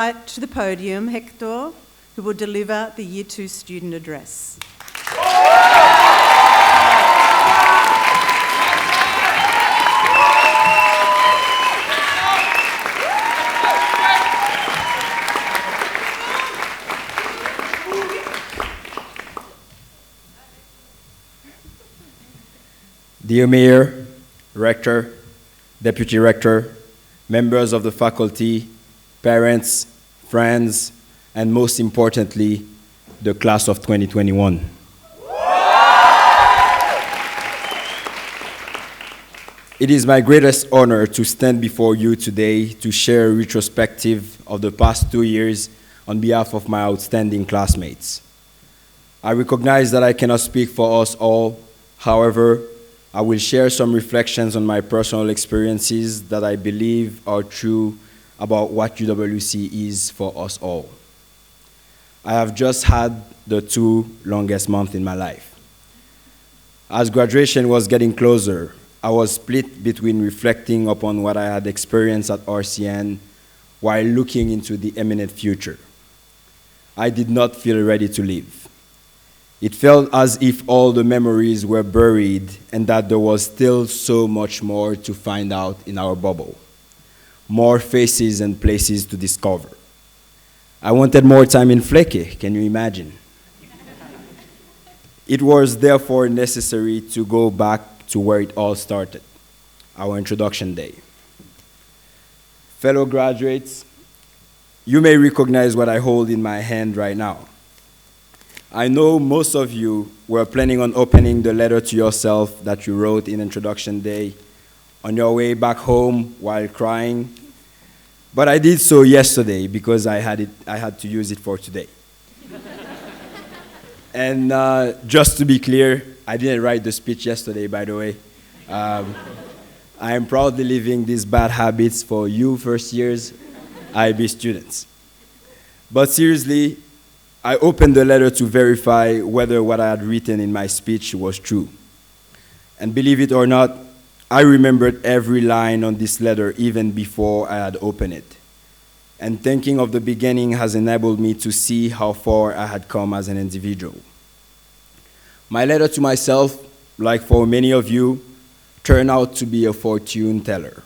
invite to the podium Hector, who will deliver the Year 2 student address. Dear Mayor, Rector, Deputy Rector, members of the faculty, parents, friends, and most importantly, the class of 2021. It is my greatest honor to stand before you today to share a retrospective of the past 2 years on behalf of my outstanding classmates. I recognize that I cannot speak for us all. However, I will share some reflections on my personal experiences that I believe are true about what UWC is for us all. I have just had the 2 longest months in my life. As graduation was getting closer, I was split between reflecting upon what I had experienced at RCN while looking into the imminent future. I did not feel ready to leave. It felt as if all the memories were buried and that there was still so much more to find out in our bubble. More faces and places to discover. I wanted more time in Fleke, can you imagine? It was therefore necessary to go back to where it all started, our introduction day. Fellow graduates, you may recognize what I hold in my hand right now. I know most of you were planning on opening the letter to yourself that you wrote in introduction day on your way back home while crying, but I did so yesterday because I had to use it for today. And just to be clear, I didn't write the speech yesterday, by the way. I am proudly leaving these bad habits for you first years IB students. But seriously, I opened the letter to verify whether what I had written in my speech was true. And believe it or not, I remembered every line on this letter even before I had opened it. And thinking of the beginning has enabled me to see how far I had come as an individual. My letter to myself, like for many of you, turned out to be a fortune teller.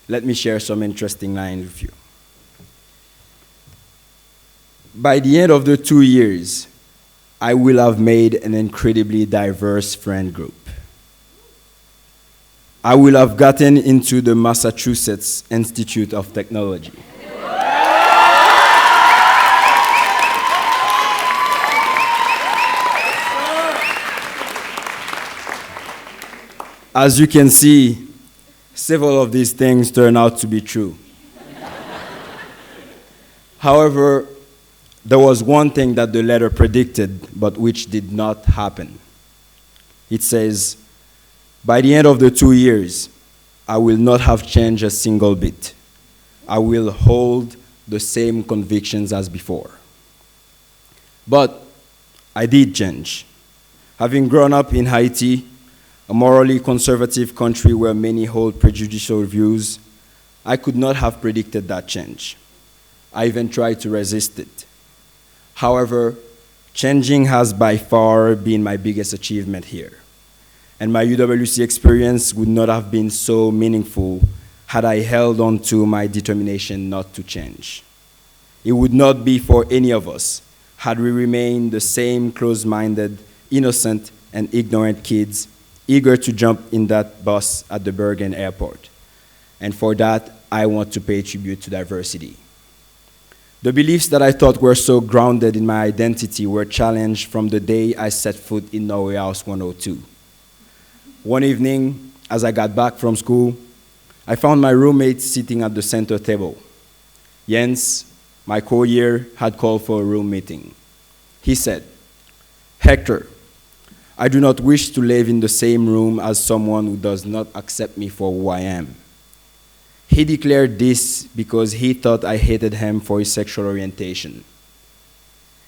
Let me share some interesting lines with you. By the end of the 2 years, I will have made an incredibly diverse friend group. I will have gotten into the Massachusetts Institute of Technology. As you can see, several of these things turn out to be true. However, there was one thing that the letter predicted, but which did not happen. It says, by the end of the 2 years, I will not have changed a single bit. I will hold the same convictions as before. But I did change. Having grown up in Haiti, a morally conservative country where many hold prejudicial views, I could not have predicted that change. I even tried to resist it. However, changing has by far been my biggest achievement here. And my UWC experience would not have been so meaningful had I held on to my determination not to change. It would not be for any of us had we remained the same closed-minded, innocent, and ignorant kids eager to jump in that bus at the Bergen airport. And for that, I want to pay tribute to diversity. The beliefs that I thought were so grounded in my identity were challenged from the day I set foot in Norway House 102. One evening, as I got back from school, I found my roommate sitting at the center table. Jens, my co-year, had called for a room meeting. He said, "Hector, I do not wish to live in the same room as someone who does not accept me for who I am." He declared this because he thought I hated him for his sexual orientation.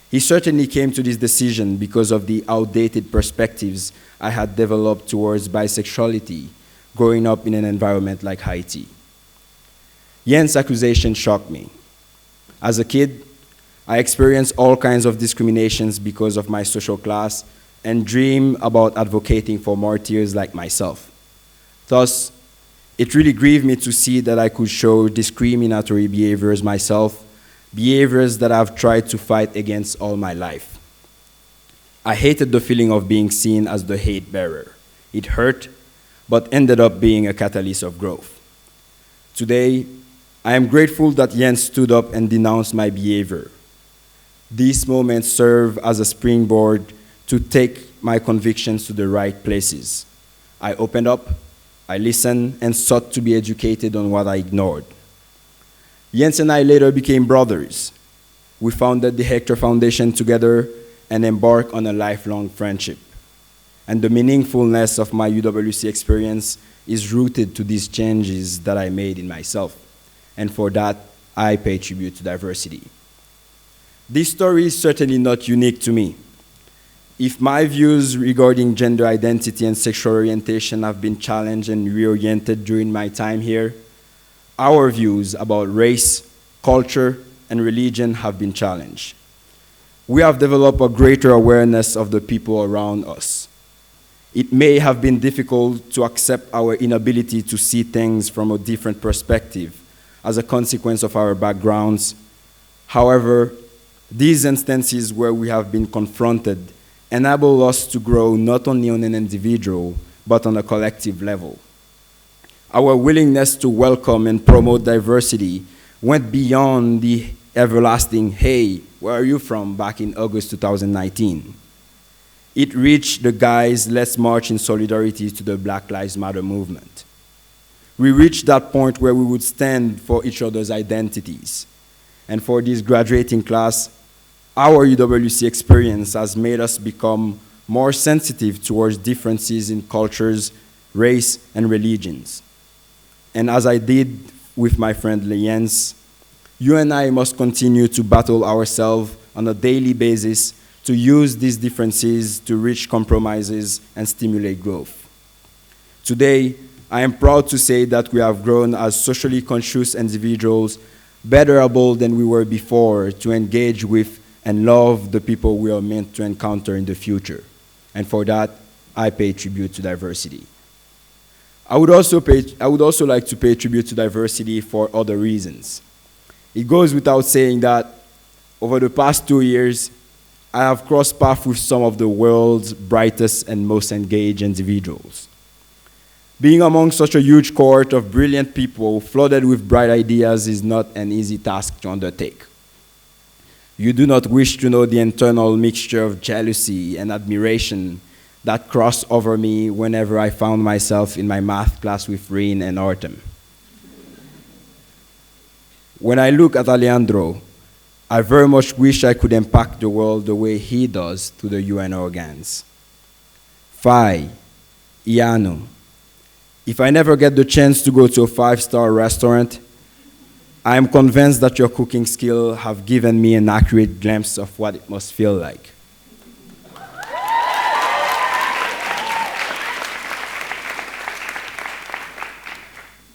He certainly came to this decision because of the outdated perspectives I had developed towards bisexuality growing up in an environment like Haiti. Jens' accusation shocked me. As a kid, I experienced all kinds of discriminations because of my social class and dreamed about advocating for martyrs like myself. Thus, it really grieved me to see that I could show discriminatory behaviors myself, behaviors that I've tried to fight against all my life. I hated the feeling of being seen as the hate bearer. It hurt, but ended up being a catalyst of growth. Today, I am grateful that Jens stood up and denounced my behavior. These moments serve as a springboard to take my convictions to the right places. I opened up, I listened, and sought to be educated on what I ignored. Jens and I later became brothers. We founded the Hector Foundation together and embarked on a lifelong friendship. And the meaningfulness of my UWC experience is rooted to these changes that I made in myself. And for that, I pay tribute to diversity. This story is certainly not unique to me. If my views regarding gender identity and sexual orientation have been challenged and reoriented during my time here, our views about race, culture, and religion have been challenged. We have developed a greater awareness of the people around us. It may have been difficult to accept our inability to see things from a different perspective as a consequence of our backgrounds. However, these instances where we have been confronted enable us to grow not only on an individual, but on a collective level. Our willingness to welcome and promote diversity went beyond the everlasting, "Hey, where are you from?" back in August 2019. It reached the guys, "Let's march in solidarity to the Black Lives Matter movement." We reached that point where we would stand for each other's identities. And for this graduating class, our UWC experience has made us become more sensitive towards differences in cultures, race, and religions. And as I did with my friend Jens, you and I must continue to battle ourselves on a daily basis to use these differences to reach compromises and stimulate growth. Today, I am proud to say that we have grown as socially conscious individuals, better able than we were before to engage with and love the people we are meant to encounter in the future. And for that, I pay tribute to diversity. I would also like to pay tribute to diversity for other reasons. It goes without saying that over the past 2 years, I have crossed paths with some of the world's brightest and most engaged individuals. Being among such a huge cohort of brilliant people flooded with bright ideas is not an easy task to undertake. You do not wish to know the internal mixture of jealousy and admiration that crossed over me whenever I found myself in my math class with Rain and Artem. When I look at Alejandro, I very much wish I could impact the world the way he does through the UN organs. Fai, Iano, if I never get the chance to go to a 5-star restaurant, I am convinced that your cooking skills have given me an accurate glimpse of what it must feel like.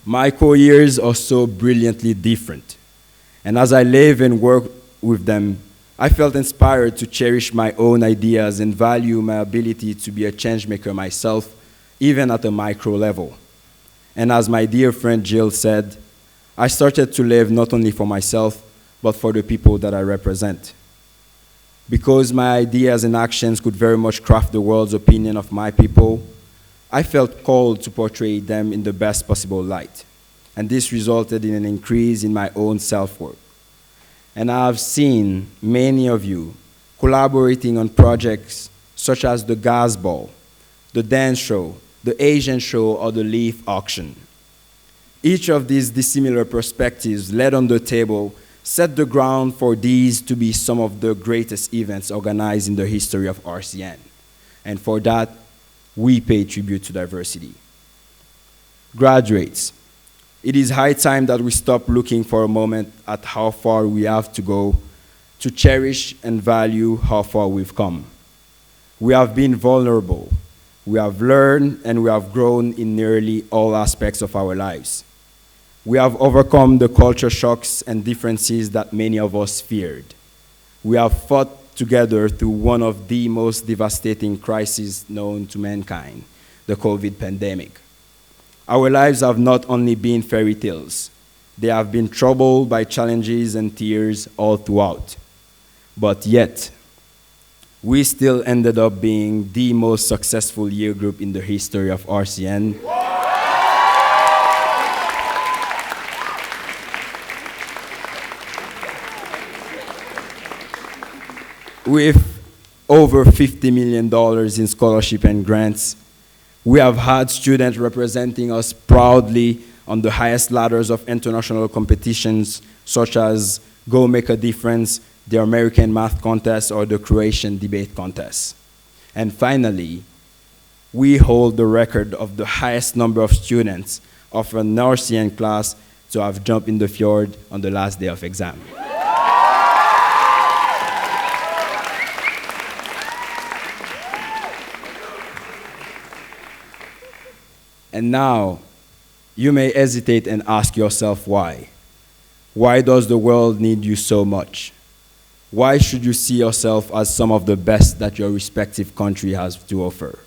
My co-years are so brilliantly different, and as I live and work with them, I felt inspired to cherish my own ideas and value my ability to be a change maker myself, even at a micro level. And as my dear friend Jill said, I started to live not only for myself, but for the people that I represent. Because my ideas and actions could very much craft the world's opinion of my people, I felt called to portray them in the best possible light. And this resulted in an increase in my own self-worth. And I have seen many of you collaborating on projects such as the Gas Ball, the Dance Show, the Asian Show, or the Leaf Auction. Each of these dissimilar perspectives laid on the table set the ground for these to be some of the greatest events organized in the history of RCN. And for that, we pay tribute to diversity. Graduates, it is high time that we stop looking for a moment at how far we have to go to cherish and value how far we've come. We have been vulnerable, we have learned, and we have grown in nearly all aspects of our lives. We have overcome the culture shocks and differences that many of us feared. We have fought together through one of the most devastating crises known to mankind, the COVID pandemic. Our lives have not only been fairy tales, they have been troubled by challenges and tears all throughout. But yet, we still ended up being the most successful year group in the history of RCN. With over $50 million in scholarship and grants, we have had students representing us proudly on the highest ladders of international competitions, such as Go Make a Difference, the American Math Contest, or the Croatian Debate Contest. And finally, we hold the record of the highest number of students of an RCN class to have jumped in the fjord on the last day of exam. And now, you may hesitate and ask yourself why. Why does the world need you so much? Why should you see yourself as some of the best that your respective country has to offer?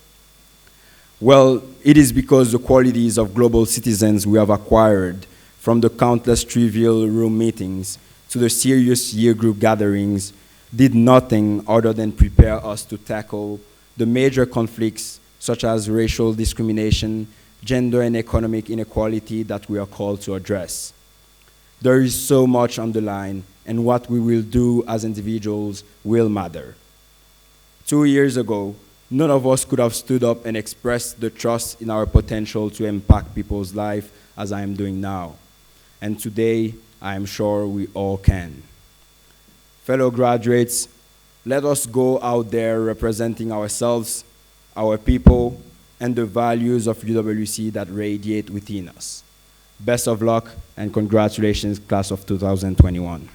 Well, it is because the qualities of global citizens we have acquired, from the countless trivial room meetings to the serious year group gatherings, did nothing other than prepare us to tackle the major conflicts such as racial discrimination, gender and economic inequality that we are called to address. There is so much on the line, and what we will do as individuals will matter. 2 years ago, none of us could have stood up and expressed the trust in our potential to impact people's lives as I am doing now. And today, I am sure we all can. Fellow graduates, let us go out there representing ourselves, our people, and the values of UWC that radiate within us. Best of luck and congratulations, class of 2021.